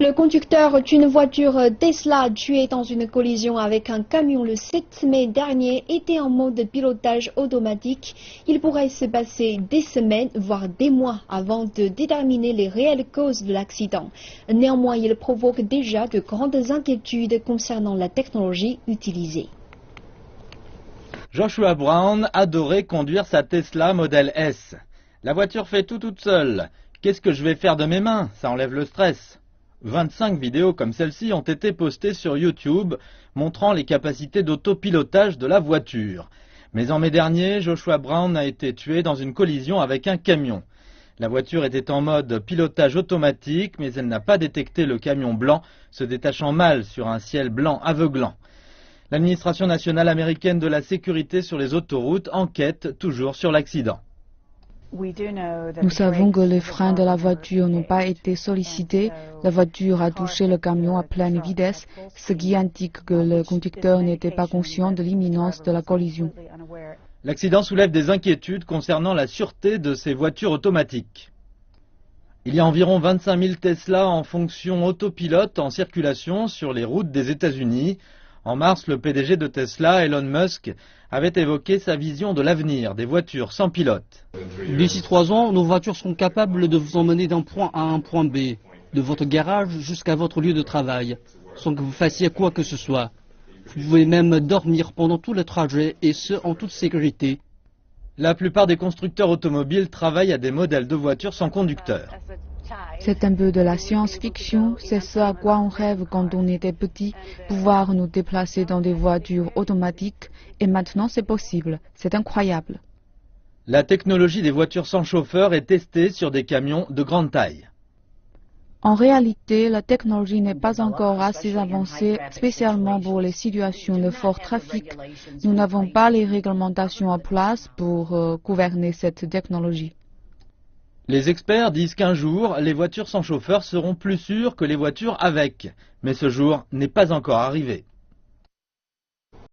Le conducteur d'une voiture Tesla tué dans une collision avec un camion le 7 mai dernier était en mode pilotage automatique. Il pourrait se passer des semaines, voire des mois avant de déterminer les réelles causes de l'accident. Néanmoins, il provoque déjà de grandes inquiétudes concernant la technologie utilisée. Joshua Brown adorait conduire sa Tesla Model S. La voiture fait tout toute seule. Qu'est-ce que je vais faire de mes mains? Ça enlève le stress. 25 vidéos comme celle-ci ont été postées sur YouTube, montrant les capacités d'autopilotage de la voiture. Mais en mai dernier, Joshua Brown a été tué dans une collision avec un camion. La voiture était en mode pilotage automatique, mais elle n'a pas détecté le camion blanc, se détachant mal sur un ciel blanc aveuglant. L'administration nationale américaine de la sécurité sur les autoroutes enquête toujours sur l'accident. Nous savons que les freins de la voiture n'ont pas été sollicités. La voiture a touché le camion à pleine vitesse, ce qui indique que le conducteur n'était pas conscient de l'imminence de la collision. L'accident soulève des inquiétudes concernant la sûreté de ces voitures automatiques. Il y a environ 25 000 Tesla en fonction autopilote en circulation sur les routes des États-Unis. En mars, le PDG de Tesla, Elon Musk, avait évoqué sa vision de l'avenir des voitures sans pilote. D'ici 3 ans, nos voitures seront capables de vous emmener d'un point A à un point B, de votre garage jusqu'à votre lieu de travail, sans que vous fassiez quoi que ce soit. Vous pouvez même dormir pendant tout le trajet, et ce, en toute sécurité. La plupart des constructeurs automobiles travaillent à des modèles de voitures sans conducteur. C'est un peu de la science-fiction, c'est ce à quoi on rêve quand on était petit, pouvoir nous déplacer dans des voitures automatiques, et maintenant c'est possible, c'est incroyable. La technologie des voitures sans chauffeur est testée sur des camions de grande taille. En réalité, la technologie n'est pas encore assez avancée, spécialement pour les situations de fort trafic. Nous n'avons pas les réglementations en place pour gouverner cette technologie. Les experts disent qu'un jour, les voitures sans chauffeur seront plus sûres que les voitures avec. Mais ce jour n'est pas encore arrivé.